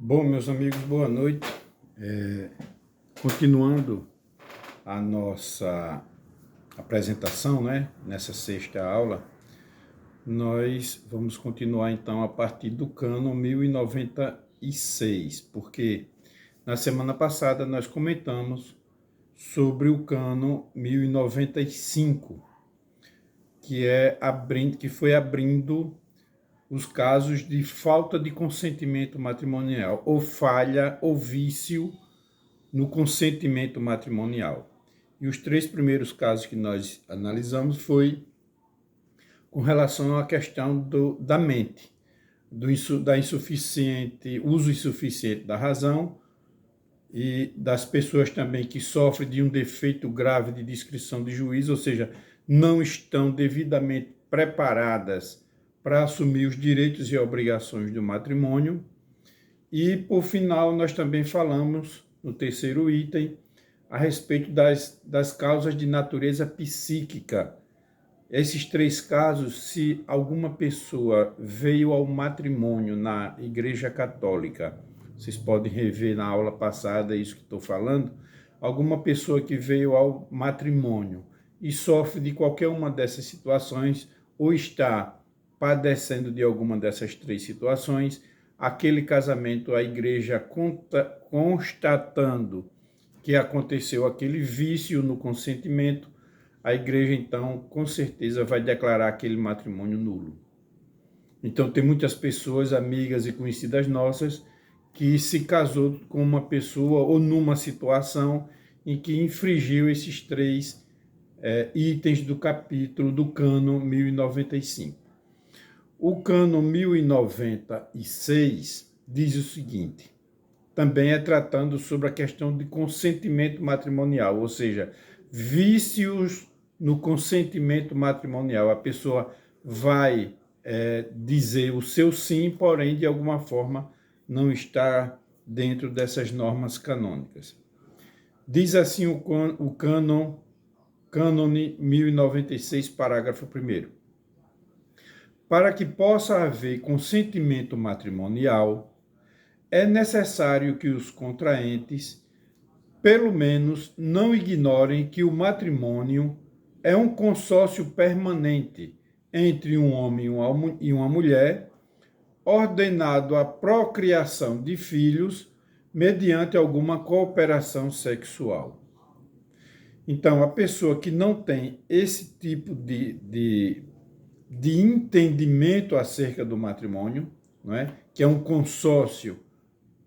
Bom, meus amigos, boa noite. Continuando a nossa apresentação, nessa sexta aula, nós vamos continuar então a partir do cânon 1096, porque na semana passada nós comentamos sobre o cânon 1095, que foi abrindo os casos de falta de consentimento matrimonial, ou falha ou vício no consentimento matrimonial. E os três primeiros casos que nós analisamos foi com relação à questão da mente, da uso insuficiente da razão e das pessoas também que sofrem de um defeito grave de discrição de juízo, ou seja, não estão devidamente preparadas para assumir os direitos e obrigações do matrimônio. E, por final, nós também falamos, no terceiro item, a respeito das causas de natureza psíquica. Esses três casos, se alguma pessoa veio ao matrimônio na Igreja Católica, vocês podem rever na aula passada isso que estou falando, alguma pessoa que veio ao matrimônio e sofre de qualquer uma dessas situações, ou está padecendo de alguma dessas três situações, aquele casamento, a igreja constatando que aconteceu aquele vício no consentimento, a igreja, então, com certeza vai declarar aquele matrimônio nulo. Então, tem muitas pessoas, amigas e conhecidas nossas, que se casou com uma pessoa ou numa situação em que infringiu esses três itens do capítulo do cânon 1095. O cânon 1096 diz o seguinte, também é tratando sobre a questão de consentimento matrimonial, ou seja, vícios no consentimento matrimonial. A pessoa vai dizer o seu sim, porém, de alguma forma, não está dentro dessas normas canônicas. Diz assim o cânone 1096, parágrafo 1º. Para que possa haver consentimento matrimonial, é necessário que os contraentes, pelo menos, não ignorem que o matrimônio é um consórcio permanente entre um homem e uma mulher, ordenado à procriação de filhos mediante alguma cooperação sexual. Então, a pessoa que não tem esse tipo de entendimento acerca do matrimônio, não é? Que é um consórcio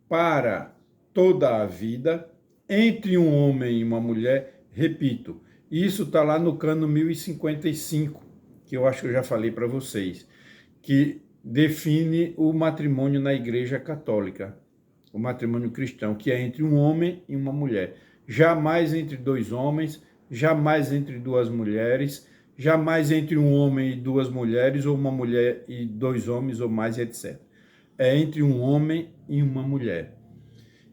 para toda a vida, entre um homem e uma mulher, repito, isso está lá no cânon 1055, que eu acho que eu já falei para vocês, que define o matrimônio na Igreja Católica, o matrimônio cristão, que é entre um homem e uma mulher. Jamais entre dois homens, jamais entre duas mulheres, jamais entre um homem e duas mulheres, ou uma mulher e dois homens, ou mais, etc. É entre um homem e uma mulher.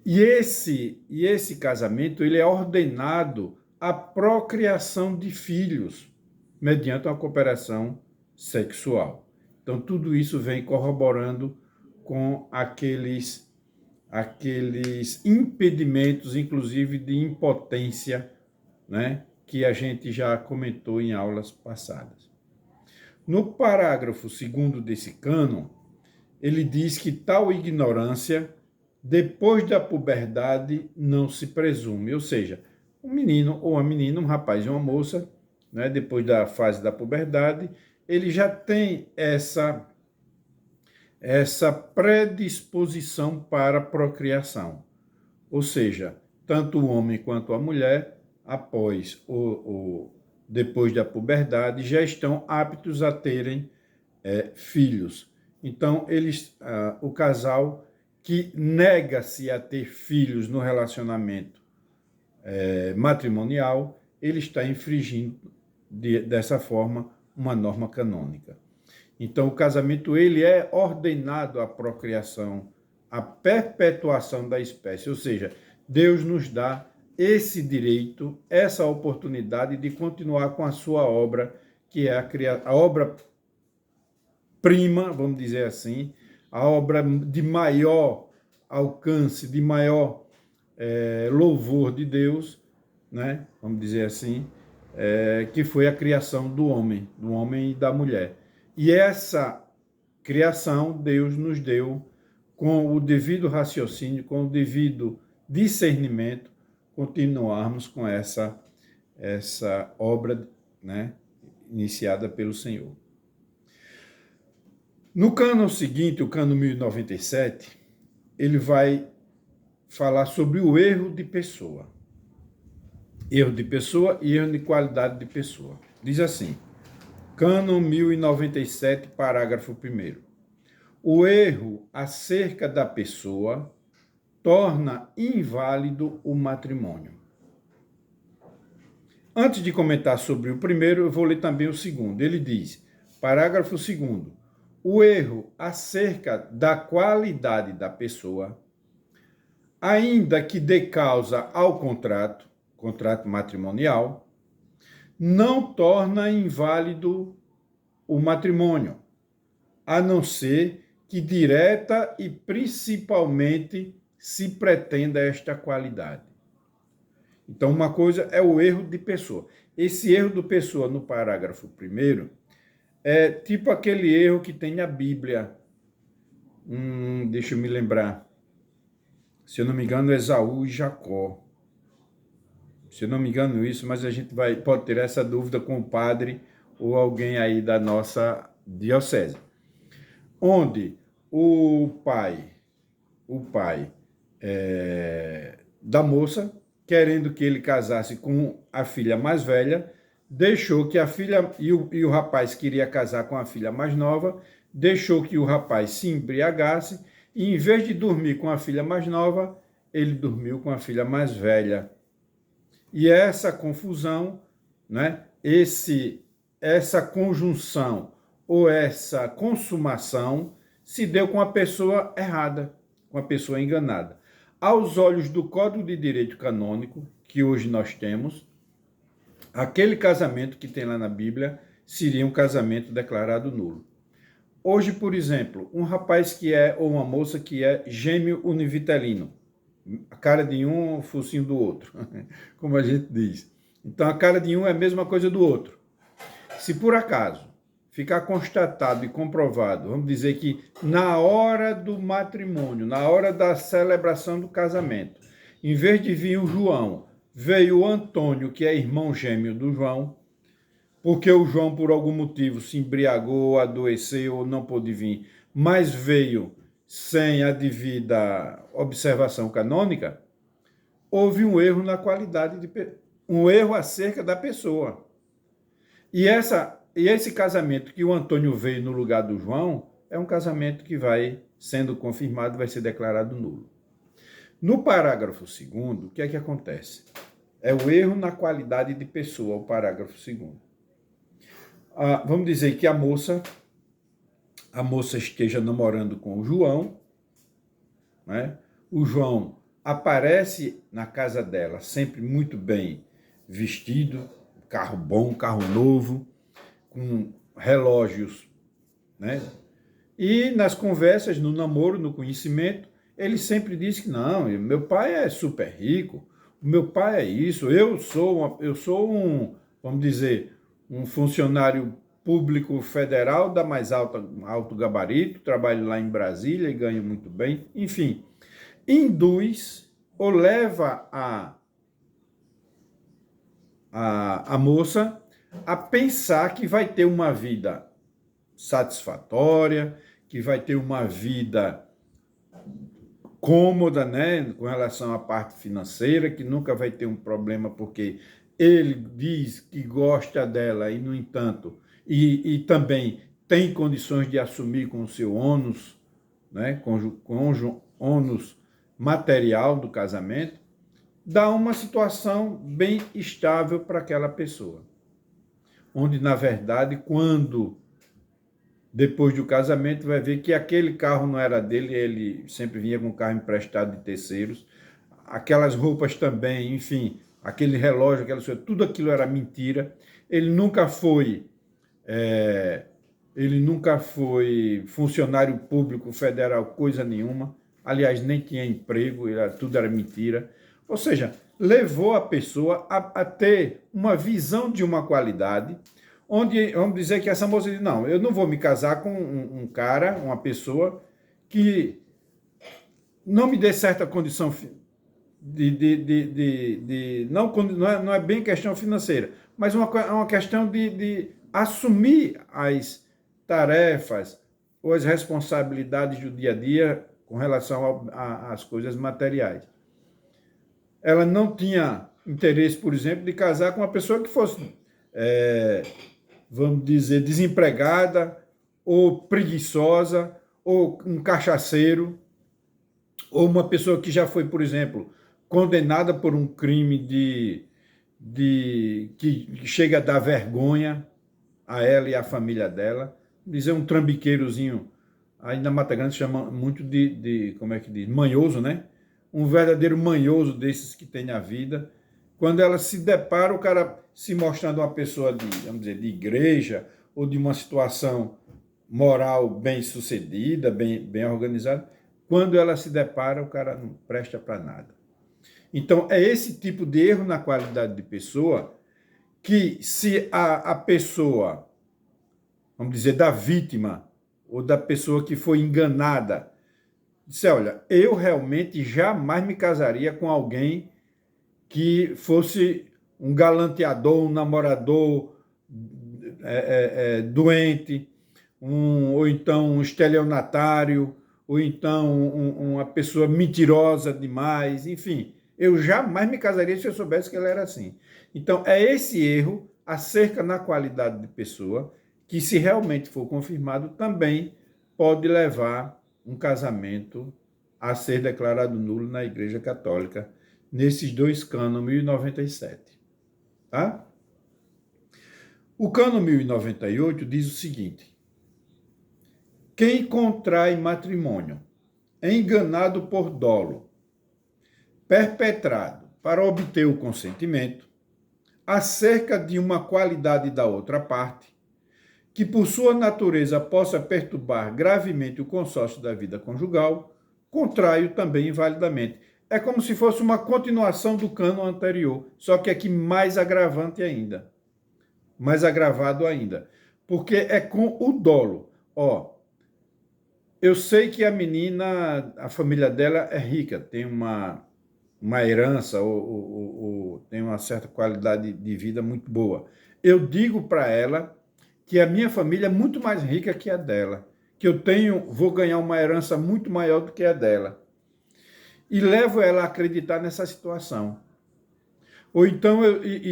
E esse casamento, ele é ordenado à procriação de filhos, mediante uma cooperação sexual. Então, tudo isso vem corroborando com aqueles impedimentos, inclusive de impotência, né, que a gente já comentou em aulas passadas. No parágrafo 2º desse cânon, ele diz que tal ignorância, depois da puberdade, não se presume. Ou seja, um menino ou uma menina, um rapaz e uma moça, né, depois da fase da puberdade, ele já tem essa predisposição para a procriação. Ou seja, tanto o homem quanto a mulher, após depois da puberdade, já estão aptos a terem filhos. Então, o casal que nega-se a ter filhos no relacionamento matrimonial, ele está infringindo dessa forma uma norma canônica. Então, o casamento ele é ordenado à procriação, à perpetuação da espécie, ou seja, Deus nos dá esse direito, essa oportunidade de continuar com a sua obra, que é a obra prima, vamos dizer assim, a obra de maior alcance, de maior louvor de Deus, né? Vamos dizer assim, que foi a criação do homem e da mulher. E essa criação Deus nos deu com o devido raciocínio, com o devido discernimento, continuarmos com essa obra, né, iniciada pelo Senhor. No cânon seguinte, o cânon 1097, ele vai falar sobre o erro de pessoa. Erro de pessoa e erro de qualidade de pessoa. Diz assim, cânon 1097, parágrafo 1º. O erro acerca da pessoa torna inválido o matrimônio. Antes de comentar sobre o primeiro, eu vou ler também o segundo. Ele diz, parágrafo 2º, o erro acerca da qualidade da pessoa, ainda que dê causa ao contrato matrimonial, não torna inválido o matrimônio, a não ser que direta e principalmente se pretenda esta qualidade. Então, uma coisa é o erro de pessoa. Esse erro de pessoa no parágrafo 1º é tipo aquele erro que tem na Bíblia. Deixa eu me lembrar. Se eu não me engano, Esaú e Jacó. Se eu não me engano isso, mas a gente pode ter essa dúvida com o padre ou alguém aí da nossa diocese. Onde o pai da moça, querendo que ele casasse com a filha mais velha, deixou que a filha, e o rapaz queria casar com a filha mais nova, deixou que o rapaz se embriagasse, e em vez de dormir com a filha mais nova, ele dormiu com a filha mais velha. E essa confusão, né, essa conjunção ou essa consumação se deu com a pessoa errada, com a pessoa enganada. Aos olhos do Código de Direito Canônico, que hoje nós temos, aquele casamento que tem lá na Bíblia seria um casamento declarado nulo. Hoje, por exemplo, um rapaz ou uma moça que é gêmeo univitelino, a cara de um, o focinho do outro, como a gente diz. Então, a cara de um é a mesma coisa do outro. Se por acaso ficar constatado e comprovado, vamos dizer que na hora do matrimônio, na hora da celebração do casamento, em vez de vir o João, veio o Antônio, que é irmão gêmeo do João, porque o João, por algum motivo, se embriagou, adoeceu ou não pôde vir, mas veio sem a devida observação canônica, houve um erro na qualidade um erro acerca da pessoa. E esse casamento que o Antônio veio no lugar do João é um casamento que vai sendo confirmado, vai ser declarado nulo. No parágrafo 2º, o que é que acontece? É o erro na qualidade de pessoa, o parágrafo 2º. Vamos dizer que a moça esteja namorando com o João, né? O João aparece na casa dela sempre muito bem vestido, carro bom, carro novo, com relógios, né? E nas conversas, no namoro, no conhecimento, ele sempre diz que não, meu pai é super rico, o meu pai é isso, eu sou um, vamos dizer, um funcionário público federal da mais alto gabarito, trabalho lá em Brasília e ganho muito bem, enfim, induz ou leva a moça a pensar que vai ter uma vida satisfatória, que vai ter uma vida cômoda, né, com relação à parte financeira, que nunca vai ter um problema porque ele diz que gosta dela e, no entanto, e também tem condições de assumir com o seu ônus, né, ônus material do casamento, dá uma situação bem estável para aquela pessoa. Onde, na verdade, depois do casamento, vai ver que aquele carro não era dele, ele sempre vinha com carro emprestado de terceiros, aquelas roupas também, enfim, aquele relógio, tudo aquilo era mentira. Ele nunca foi funcionário público federal, coisa nenhuma, aliás, nem tinha emprego, tudo era mentira. Ou seja, levou a pessoa a ter uma visão de uma qualidade, onde, vamos dizer que essa moça diz, não, eu não vou me casar com um cara, uma pessoa que não me dê certa condição não é bem questão financeira, mas uma questão de assumir as tarefas ou as responsabilidades do dia a dia com relação às coisas materiais. Ela não tinha interesse, por exemplo, de casar com uma pessoa que fosse, vamos dizer, desempregada, ou preguiçosa, ou um cachaceiro, ou uma pessoa que já foi, por exemplo, condenada por um crime que chega a dar vergonha a ela e à família dela. Dizer um trambiqueirozinho, aí na Mata Grande se chama muito como é que diz? Manhoso, né? Um verdadeiro manhoso desses que tem na vida. Quando ela se depara, o cara se mostrando uma pessoa vamos dizer, de igreja, ou de uma situação moral bem sucedida, bem organizada, quando ela se depara, o cara não presta para nada. Então, é esse tipo de erro na qualidade de pessoa que, se a pessoa, vamos dizer, da vítima, ou da pessoa que foi enganada, disser, olha, eu realmente jamais me casaria com alguém que fosse um galanteador, um namorador doente, ou então um estelionatário, ou então uma pessoa mentirosa demais, enfim. Eu jamais me casaria se eu soubesse que ela era assim. Então, é esse erro acerca na qualidade de pessoa que, se realmente for confirmado, também pode levar um casamento a ser declarado nulo na Igreja Católica, nesses dois cânon 1097. Tá? O cânon 1098 diz o seguinte: quem contrai matrimônio enganado por dolo, perpetrado para obter o consentimento, acerca de uma qualidade da outra parte, que por sua natureza possa perturbar gravemente o consórcio da vida conjugal, contrai-o também invalidamente. É como se fosse uma continuação do cânon anterior, só que aqui mais agravante ainda, mais agravado ainda, porque é com o dolo. Eu sei que a menina, a família dela é rica, tem uma herança ou tem uma certa qualidade de vida muito boa. Eu digo para ela que a minha família é muito mais rica que a dela, que vou ganhar uma herança muito maior do que a dela. E levo ela a acreditar nessa situação. Ou então,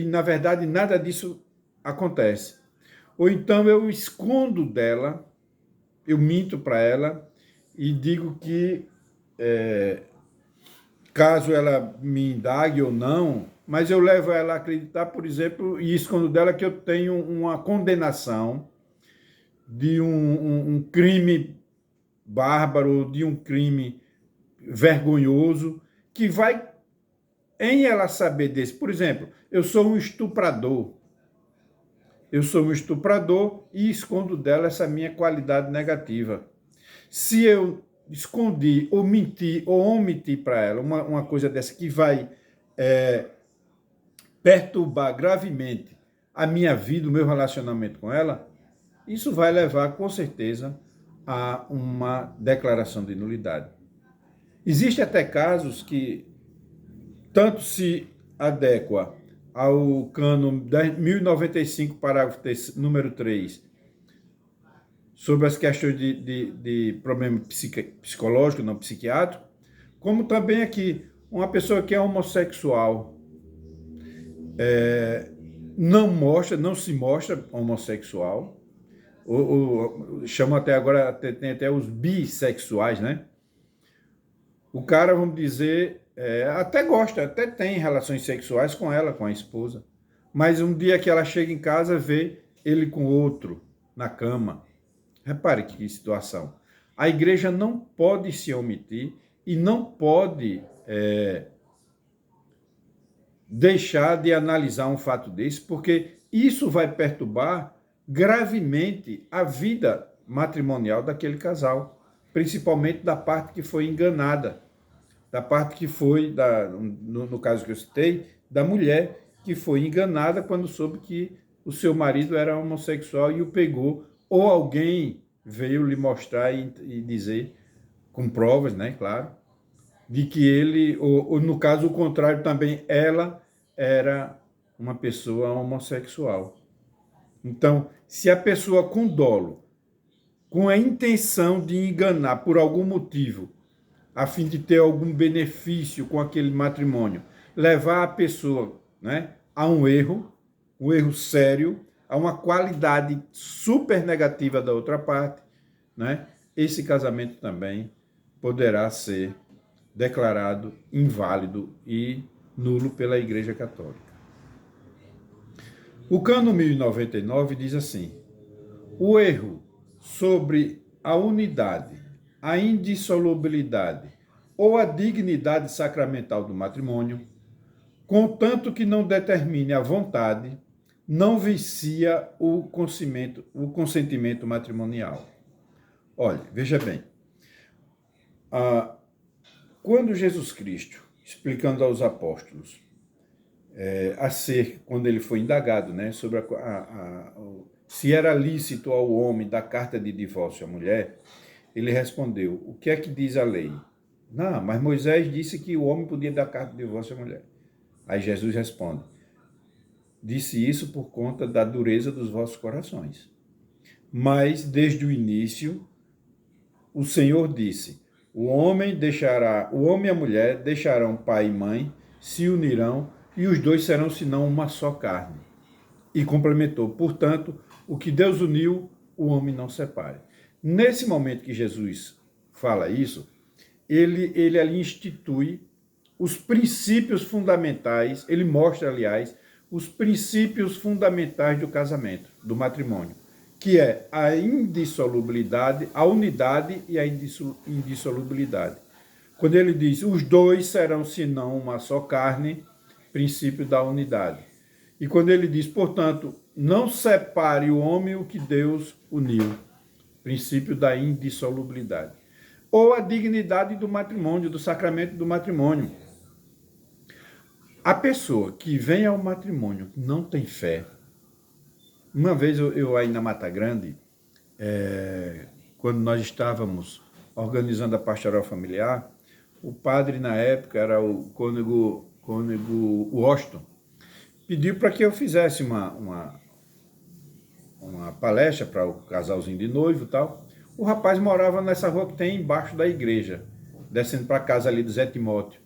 na verdade, nada disso acontece. Ou então eu escondo dela, eu minto para ela e digo que, caso ela me indague ou não, mas eu levo ela a acreditar, por exemplo, e escondo dela que eu tenho uma condenação de um crime bárbaro, de um crime vergonhoso, que vai, em ela saber desse, por exemplo, eu sou um estuprador e escondo dela essa minha qualidade negativa. Se eu escondi, ou menti, ou omiti para ela uma coisa dessa que vai perturbar gravemente a minha vida, o meu relacionamento com ela, isso vai levar, com certeza, a uma declaração de nulidade. Existem até casos que tanto se adequa ao cânon 1095, parágrafo número 3, sobre as questões de problema psicológico, não psiquiátrico, como também aqui, uma pessoa que é homossexual não se mostra homossexual, chama até agora, tem até os bissexuais, né? O cara, vamos dizer, até gosta, até tem relações sexuais com ela, com a esposa, mas um dia que ela chega em casa, vê ele com outro na cama. Repare que situação. A igreja não pode se omitir e não pode deixar de analisar um fato desse, porque isso vai perturbar gravemente a vida matrimonial daquele casal, principalmente da parte que foi enganada, da parte que foi, no caso que eu citei, da mulher que foi enganada quando soube que o seu marido era homossexual e o pegou, ou alguém veio lhe mostrar e dizer, com provas, né, claro, de que ele, ou no caso o contrário também, ela era uma pessoa homossexual. Então, se a pessoa com dolo, com a intenção de enganar por algum motivo, a fim de ter algum benefício com aquele matrimônio, levar a pessoa, né, a um erro sério, a uma qualidade super negativa da outra parte, né, esse casamento também poderá ser declarado inválido e nulo pela Igreja Católica. O Cânon 1099 diz assim: o erro sobre a unidade, a indissolubilidade ou a dignidade sacramental do matrimônio, contanto que não determine a vontade, não vicia o consentimento matrimonial. Olha, veja bem, quando Jesus Cristo, explicando aos apóstolos, quando ele foi indagado, né, sobre se era lícito ao homem dar carta de divórcio à mulher, ele respondeu: o que é que diz a lei? Não, mas Moisés disse que o homem podia dar carta de divórcio à mulher. Aí Jesus responde: disse isso por conta da dureza dos vossos corações. Mas, desde o início, o Senhor disse: o homem e a mulher deixarão pai e mãe, se unirão, e os dois serão senão uma só carne. E complementou: portanto, o que Deus uniu, o homem não separe. Nesse momento que Jesus fala isso, ele ali institui os princípios fundamentais, ele mostra, aliás, os princípios fundamentais do casamento, do matrimônio, que é a indissolubilidade, a unidade e a indissolubilidade. Quando ele diz, os dois serão senão uma só carne, princípio da unidade. E quando ele diz, portanto, não separe o homem o que Deus uniu, princípio da indissolubilidade. Ou a dignidade do matrimônio, do sacramento do matrimônio. A pessoa que vem ao matrimônio não tem fé. Uma vez eu aí na Mata Grande, quando nós estávamos organizando a pastoral familiar, o padre na época era o cônego Washington, pediu para que eu fizesse uma palestra para o casalzinho de noivo e tal. O rapaz morava nessa rua que tem embaixo da igreja, descendo para a casa ali do Zé Timóteo.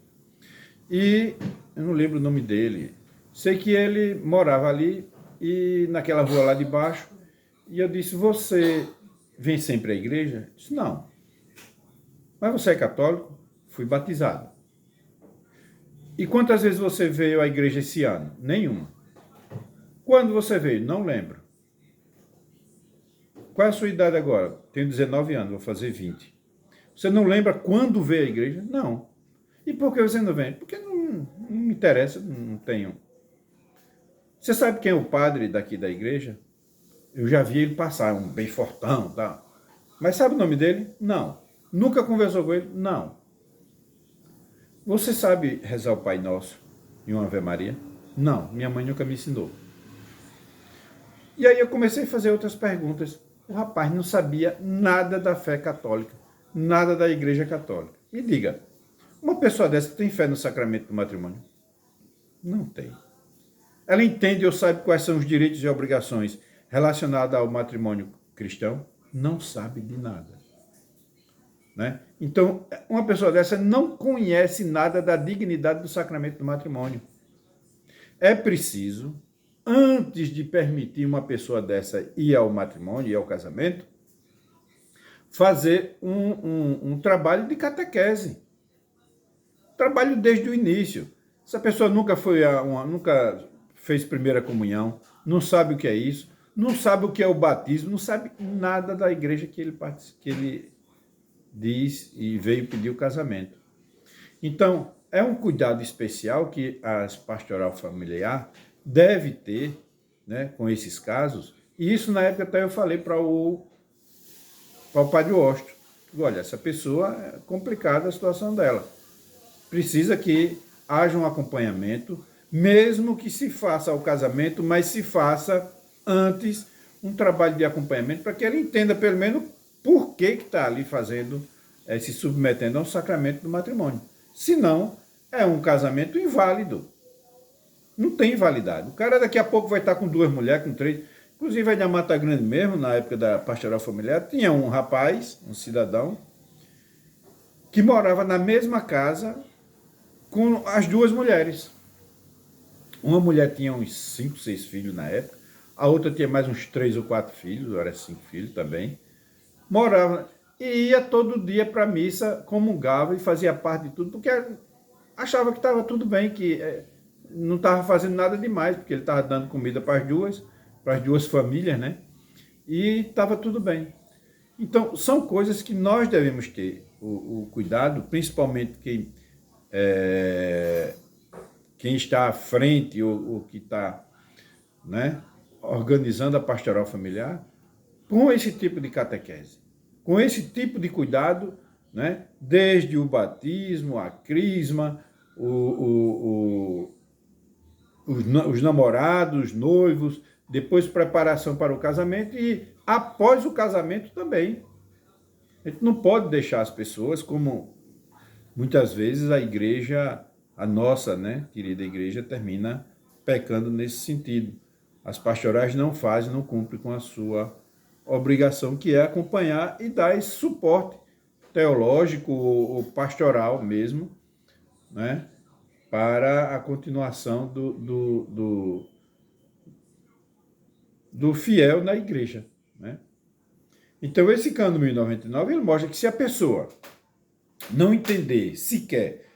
E eu não lembro o nome dele. Sei que ele morava ali e naquela rua lá de baixo. E eu disse, você vem sempre à igreja? Ele disse, não. Mas você é católico? Fui batizado. E quantas vezes você veio à igreja esse ano? Nenhuma. Quando você veio? Não lembro. Qual é a sua idade agora? Tenho 19 anos, vou fazer 20. Você não lembra quando veio à igreja? Não. E por que você não vem? Porque não me interessa, não tenho. Você sabe quem é o padre daqui da igreja? Eu já vi ele passar, um bem fortão, tá? Mas sabe o nome dele? Não. Nunca conversou com ele? Não. Você sabe rezar o Pai Nosso e uma Ave Maria? Não, minha mãe nunca me ensinou. E aí eu comecei a fazer outras perguntas. O rapaz não sabia nada da fé católica, nada da igreja católica. Me diga, uma pessoa dessa tem fé no sacramento do matrimônio? Não tem. Ela entende ou sabe quais são os direitos e obrigações relacionados ao matrimônio cristão? Não sabe de nada. Né? Então, uma pessoa dessa não conhece nada da dignidade do sacramento do matrimônio. É preciso, antes de permitir uma pessoa dessa ir ao matrimônio, ir ao casamento, fazer um trabalho de catequese. Trabalho desde o início. Essa pessoa nunca nunca fez primeira comunhão, não sabe o que é isso, não sabe o que é o batismo, não sabe nada da igreja que ele diz e veio pedir o casamento. Então, é um cuidado especial que a pastoral familiar deve ter, né, com esses casos, e isso na época até eu falei para o padre Washington. Olha, essa pessoa é complicada a situação dela. Precisa que haja um acompanhamento, mesmo que se faça o casamento, mas se faça antes um trabalho de acompanhamento para que ele entenda pelo menos por que está ali fazendo, se submetendo ao sacramento do matrimônio. Senão, é um casamento inválido. Não tem validade. O cara daqui a pouco vai estar com 2 mulheres, com 3. Inclusive, aí na Mata Grande mesmo, na época da pastoral familiar, tinha um rapaz, um cidadão, que morava na mesma casa com as 2 mulheres. Uma mulher tinha uns 5, 6 filhos na época, a outra tinha mais uns 3 ou 4 filhos, ou era 5 filhos também. Morava e ia todo dia para a missa, comungava e fazia parte de tudo, porque achava que estava tudo bem, que não estava fazendo nada demais, porque ele estava dando comida para as duas famílias, né? E estava tudo bem. Então, são coisas que nós devemos ter o cuidado, principalmente quem está à frente ou que está, né, organizando a pastoral familiar, com esse tipo de catequese, com esse tipo de cuidado, né, desde o batismo, a crisma, os namorados, os noivos, depois preparação para o casamento e após o casamento também. A gente não pode deixar as pessoas, como muitas vezes a igreja, a nossa, né, querida igreja, termina pecando nesse sentido. As pastorais não fazem, não cumprem com a sua obrigação, que é acompanhar e dar esse suporte teológico ou pastoral mesmo, né, para a continuação do fiel na igreja, né? Então, esse Cânon 1099, ele mostra que se a pessoa não entender sequer,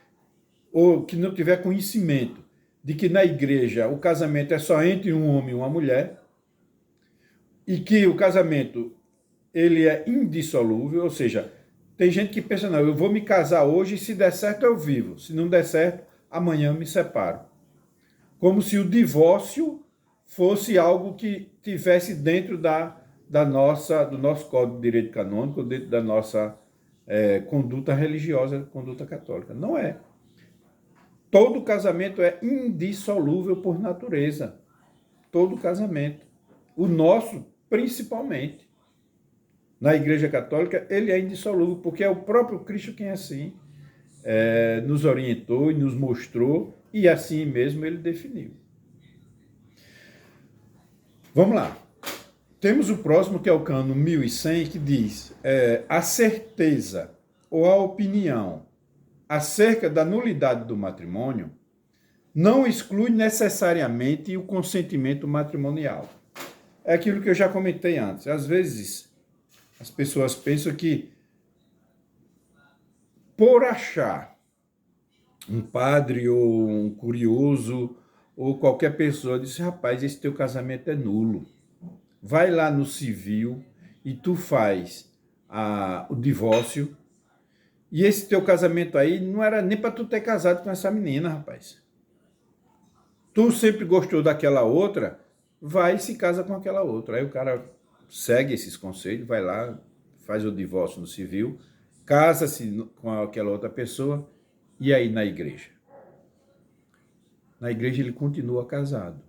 ou que não tiver conhecimento de que na igreja o casamento é só entre um homem e uma mulher, e que o casamento ele é indissolúvel, ou seja, tem gente que pensa, não, eu vou me casar hoje e se der certo eu vivo, se não der certo, amanhã eu me separo. Como se o divórcio fosse algo que tivesse dentro do nosso Código de Direito Canônico, dentro da nossa conduta religiosa, conduta católica. Não é. Todo casamento é indissolúvel por natureza. Todo casamento. O nosso, principalmente. Na Igreja Católica, ele é indissolúvel, porque é o próprio Cristo quem assim nos orientou e nos mostrou, e assim mesmo ele definiu. Vamos lá. Temos o próximo, que é o Cânon 1100, que diz a certeza ou a opinião acerca da nulidade do matrimônio não exclui necessariamente o consentimento matrimonial. É aquilo que eu já comentei antes. Às vezes, as pessoas pensam que, por achar um padre ou um curioso ou qualquer pessoa, diz, rapaz, esse teu casamento é nulo. Vai lá no civil e tu faz o divórcio. E esse teu casamento aí não era nem para tu ter casado com essa menina, rapaz. Tu sempre gostou daquela outra, vai e se casa com aquela outra. Aí o cara segue esses conselhos, vai lá, faz o divórcio no civil, casa-se com aquela outra pessoa, e aí na igreja? Na igreja ele continua casado,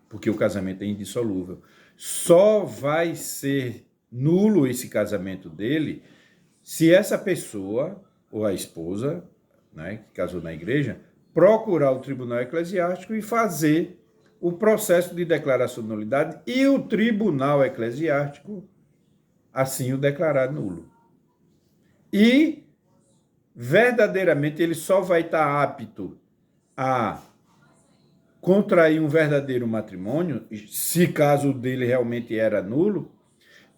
porque o casamento é indissolúvel. Só vai ser nulo esse casamento dele se essa pessoa, ou a esposa, né, que casou na igreja, procurar o tribunal eclesiástico e fazer o processo de declaração de nulidade e o tribunal eclesiástico assim o declarar nulo. E, verdadeiramente, ele só vai estar apto a contrair um verdadeiro matrimônio, se caso dele realmente era nulo,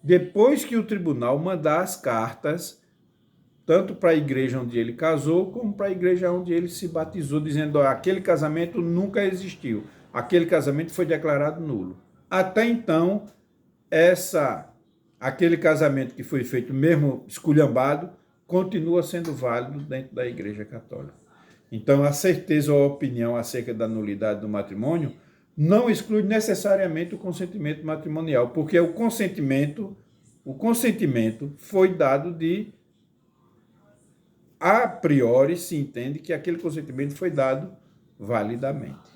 depois que o tribunal mandar as cartas, tanto para a igreja onde ele casou, como para a igreja onde ele se batizou, dizendo, aquele casamento nunca existiu, aquele casamento foi declarado nulo. Até então, aquele casamento que foi feito mesmo esculhambado, continua sendo válido dentro da Igreja Católica. Então, a certeza ou a opinião acerca da nulidade do matrimônio não exclui necessariamente o consentimento matrimonial, porque o consentimento foi dado de a priori se entende que aquele consentimento foi dado validamente.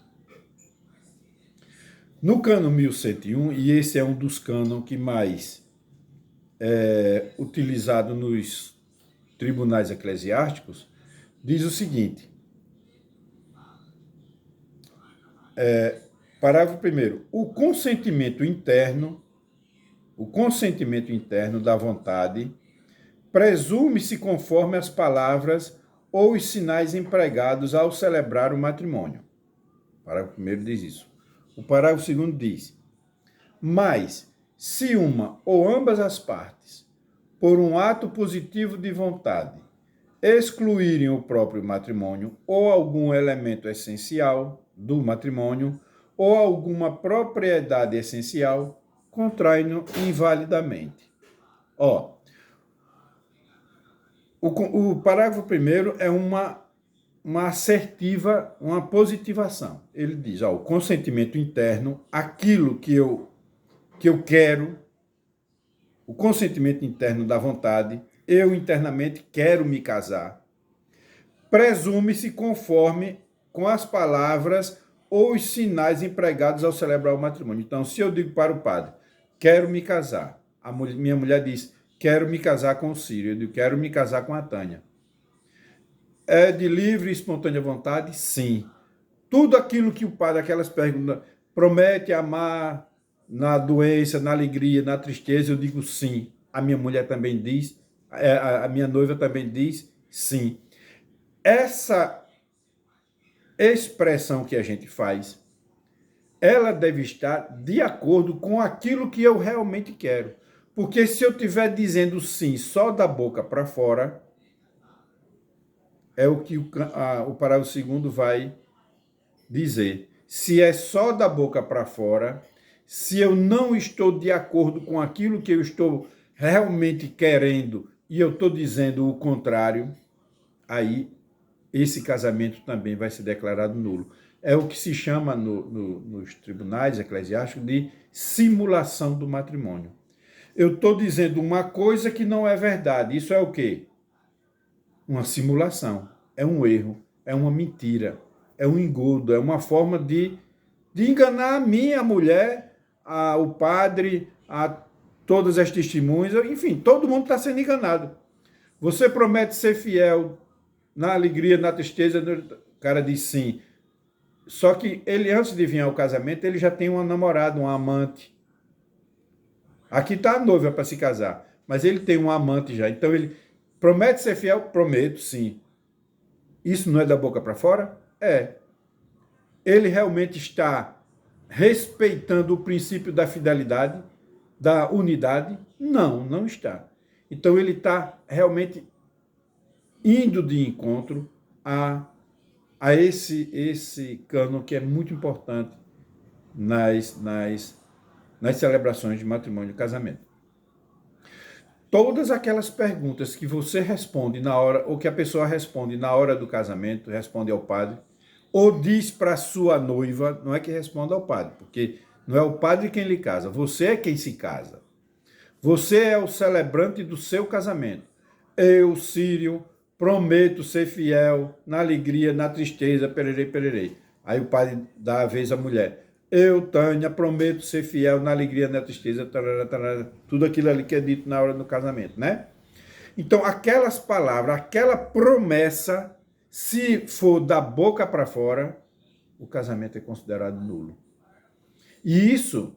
No cânon 1101, e esse é um dos cânones que mais é utilizado nos tribunais eclesiásticos, diz o seguinte, parágrafo 1º, o consentimento interno da vontade presume-se conforme as palavras ou os sinais empregados ao celebrar o matrimônio. O parágrafo 1º diz isso. O parágrafo 2º diz, mas, se uma ou ambas as partes, por um ato positivo de vontade, excluírem o próprio matrimônio ou algum elemento essencial do matrimônio ou alguma propriedade essencial, contraem-no invalidamente. O parágrafo 1º é uma assertiva, uma positivação. Ele diz, o consentimento interno, aquilo que eu quero, o consentimento interno da vontade, eu internamente quero me casar, presume-se conforme com as palavras ou os sinais empregados ao celebrar o matrimônio. Então, se eu digo para o padre, quero me casar, minha mulher diz, quero me casar com o Círio, eu digo, quero me casar com a Tânia. É de livre e espontânea vontade? Sim. Tudo aquilo que o padre, aquelas perguntas, promete amar na doença, na alegria, na tristeza, eu digo sim. A minha mulher também diz, a minha noiva também diz sim. Essa expressão que a gente faz, ela deve estar de acordo com aquilo que eu realmente quero. Porque se eu estiver dizendo sim só da boca para fora, é o que o parágrafo 2º vai dizer. Se é só da boca para fora, se eu não estou de acordo com aquilo que eu estou realmente querendo e eu estou dizendo o contrário, aí esse casamento também vai ser declarado nulo. É o que se chama nos tribunais eclesiásticos de simulação do matrimônio. Eu estou dizendo uma coisa que não é verdade. Isso é o quê? Uma simulação. É um erro, é uma mentira, é um engodo, é uma forma de enganar a mim, a mulher, o padre, a todas as testemunhas, enfim, todo mundo está sendo enganado. Você promete ser fiel na alegria, na tristeza, o cara diz sim. Só que ele, antes de vir ao casamento, ele já tem uma namorada, um amante. Aqui está a noiva para se casar, mas ele tem um amante já. Então ele promete ser fiel? Prometo, sim. Isso não é da boca para fora? É. Ele realmente está respeitando o princípio da fidelidade, da unidade? Não, não está. Então ele está realmente indo de encontro a esse cânon que é muito importante nas celebrações de matrimônio e casamento. Todas aquelas perguntas que você responde na hora, ou que a pessoa responde na hora do casamento, responde ao padre, ou diz para sua noiva, não é que responda ao padre, porque não é o padre quem lhe casa, você é quem se casa. Você é o celebrante do seu casamento. Eu, Círio, prometo ser fiel na alegria, na tristeza, pererei, pererei. Aí o padre dá a vez à mulher. Eu, Tânia, prometo ser fiel na alegria, na tristeza, tarará, tarará, tudo aquilo ali que é dito na hora do casamento, né? Então, aquelas palavras, aquela promessa, se for da boca para fora, o casamento é considerado nulo. E isso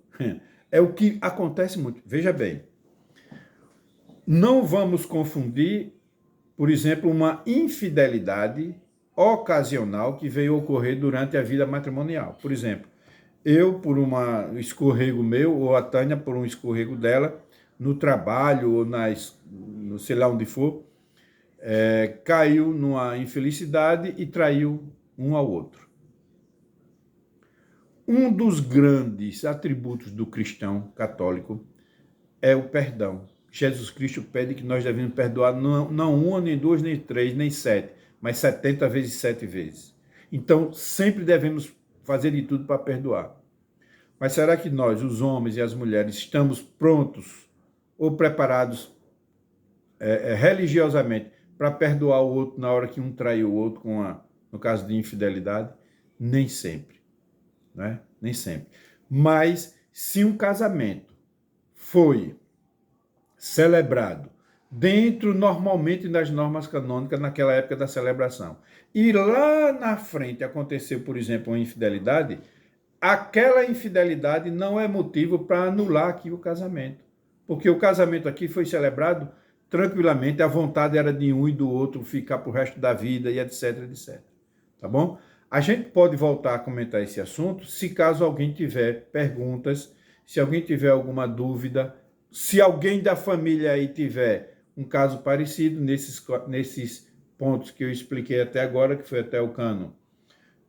é o que acontece muito. Veja bem, não vamos confundir, por exemplo, uma infidelidade ocasional que veio ocorrer durante a vida matrimonial. Por exemplo, eu, por um escorrego meu, ou a Tânia, por um escorrego dela, no trabalho, ou no sei lá onde for, caiu numa infelicidade e traiu um ao outro. Um dos grandes atributos do cristão católico é o perdão. Jesus Cristo pede que nós devemos perdoar não uma, nem duas, nem três, nem 7, mas 70 vezes 7 vezes. Então, sempre devemos fazer de tudo para perdoar. Mas será que nós, os homens e as mulheres, estamos prontos ou preparados religiosamente para perdoar o outro na hora que um traiu o outro, no caso de infidelidade? Nem sempre, né? Nem sempre. Mas se um casamento foi celebrado dentro, normalmente, das normas canônicas naquela época da celebração, e lá na frente aconteceu, por exemplo, uma infidelidade, aquela infidelidade não é motivo para anular aqui o casamento. Porque o casamento aqui foi celebrado tranquilamente, a vontade era de um e do outro ficar pro resto da vida e etc, etc. Tá bom? A gente pode voltar a comentar esse assunto se caso alguém tiver perguntas, se alguém tiver alguma dúvida, se alguém da família aí tiver um caso parecido nesses pontos que eu expliquei até agora, que foi até o cano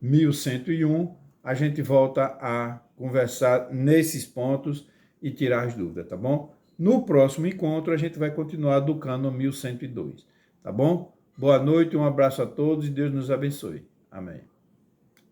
1101, a gente volta a conversar nesses pontos e tirar as dúvidas, tá bom? No próximo encontro, a gente vai continuar do cano 1102, tá bom? Boa noite, um abraço a todos e Deus nos abençoe. Amém.